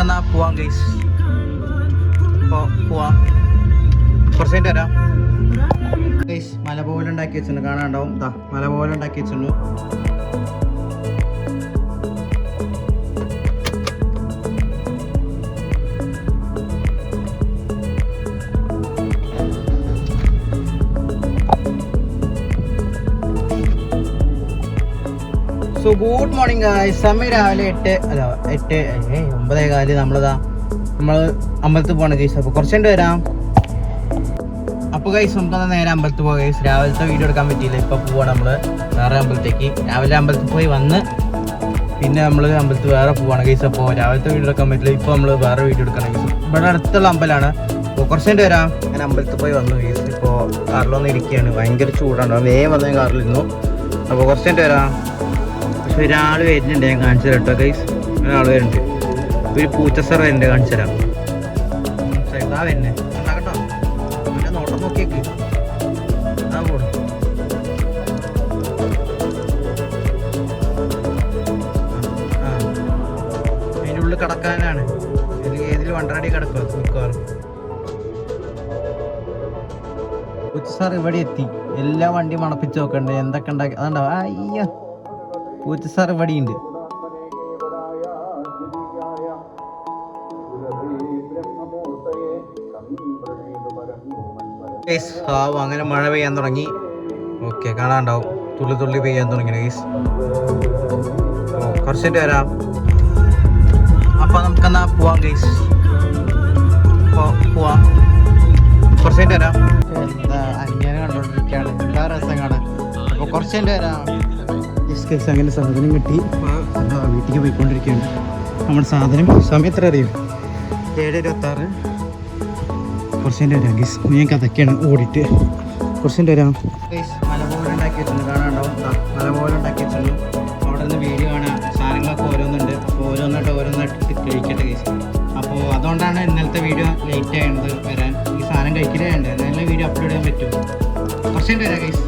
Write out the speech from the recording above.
നമുക്കെന്നാ പോവാം ഗൈസ്. ഇപ്പോൾ പോവാം, കുറച്ച് കഴിഞ്ഞിട്ട് വരാം ഗൈസ്. മല പോലെ ഉണ്ടാക്കി വെച്ചിട്ടുണ്ട്, കാണാണ്ടാവും. ഇതാ മല പോലെ ഉണ്ടാക്കി വെച്ചിട്ടുണ്ട്. So good morning guys. സമയം രാവിലെ 9:15. നമ്മൾ അമ്പലത്തിൽ പോകണം ഗൈസ്. അപ്പോൾ കുറച്ചുകൊണ്ട് വരാം. അപ്പോൾ ഗൈസ് നമുക്കെന്നാ നേരെ അമ്പലത്തിൽ പോകാം ഗൈസ്. രാവിലത്തെ വീഡിയോ എടുക്കാൻ പറ്റിയില്ല, ഇപ്പോൾ പോവാണ് നമ്മൾ വേറെ അമ്പലത്തേക്ക്. രാവിലെ അമ്പലത്തിൽ പോയി വന്ന് പിന്നെ നമ്മൾ അമ്പലത്തിൽ വേറെ പോവാണ് ഗൈസ്. അപ്പോൾ രാവിലത്തെ വീഡിയോ എടുക്കാൻ പറ്റില്ല, ഇപ്പോൾ നമ്മൾ വേറെ വീഡിയോ എടുക്കണം ഗൈസ്. ഇവിടെ അടുത്തുള്ള അമ്പലമാണ്. അപ്പോൾ കുറച്ചുകൊണ്ട് വരാം. ഞാൻ അമ്പലത്തിൽ പോയി വന്നു ഗൈസ്. ഇപ്പോൾ കാറിലൊന്നും ഇരിക്കുകയാണ്, ഭയങ്കര ചൂടാണ്. വേഗം വന്ന് കാറിലിരുന്നു. അപ്പോൾ കുറച്ചുകൊണ്ട് വരാം. പക്ഷെ ഒരാൾ വരുന്നുണ്ട്, ഞാൻ കാണിച്ചു തരാം കേട്ടോ ഗൈസ്. ഒരാൾ വരുന്നുണ്ട്, ഒരു പൂച്ചസർ വരുന്നുണ്ട്, കാണിച്ചു തരാം. ഇതാ വരുന്നേ കേട്ടോ, പിന്നെ നോട്ടം നോക്കിയേക്ക്. ആ പോടും അതിൻ്റെ ഉള്ളിൽ കിടക്കാനാണ്. ഏതിൽ വണ്ടറടി കിടക്കുക മിക്കവാറും. പൂച്ചസാർ ഇവിടെ എത്തി. എല്ലാ വണ്ടിയും മണപ്പിച്ച് നോക്കണ്ടേ, എന്തൊക്കെ ഉണ്ടാക്കി അതുണ്ടോ. അയ്യോ, പൂച്ചസാർ ഇവിടെ ഉണ്ട്. അങ്ങനെ മഴ പെയ്യാൻ തുടങ്ങി. ഓക്കെ, കാണാണ്ടാവും, തുള്ളി തുള്ളി പെയ്യാൻ തുടങ്ങി ഗൈസ്. കുറച്ചിട്ട് വരാം. അപ്പൊ നമുക്കെന്നാ പോവാം ഗൈസ്. പോവാം, കുറച്ചിട്ട് വരാം. എന്താ അന്യനെ കണ്ടോണ്ടിരിക്കുകയാണ്, എല്ലാ രസം കാണാൻ. അപ്പൊ കുറച്ചിട്ട് വരാം. അങ്ങനെ സാധനം കിട്ടി, വീട്ടിലേക്ക് പോയിക്കൊണ്ടിരിക്കുകയാണ്. നമ്മുടെ സാധനം സമയം എത്ര അറിയും? 7:26. കുറച്ചിൻ്റെ വരാം ഗീസ്. ഞങ്ങൾക്ക് അതൊക്കെയാണ് ഓടിയിട്ട്. കുറച്ചിൻ്റെ വരാം ഗീസ്. മല പോലെ ഉണ്ടാക്കി വെച്ചിട്ടുണ്ട്, കാണാണ്ടാവും. മല പോലെ ഉണ്ടാക്കി വെച്ചിട്ടുണ്ട്. അവിടെ നിന്ന് വീഡിയോ കാണാം. സാധനങ്ങളൊക്കെ ഓരോന്നുണ്ട്. അപ്പോൾ ഓരോന്നായിട്ട് കഴിക്കട്ടെ ഗീസ്. അപ്പോൾ അതുകൊണ്ടാണ് ഇന്നലത്തെ വീഡിയോ ലേറ്റ് ആയത് വരാൻ. ഈ സാധനം കഴിക്കലേ വേണ്ടത്, നല്ല വീഡിയോ അപ്ലോഡ് ചെയ്യാൻ പറ്റും. കുറച്ചിൻ്റെ വരാം ഗീസ്.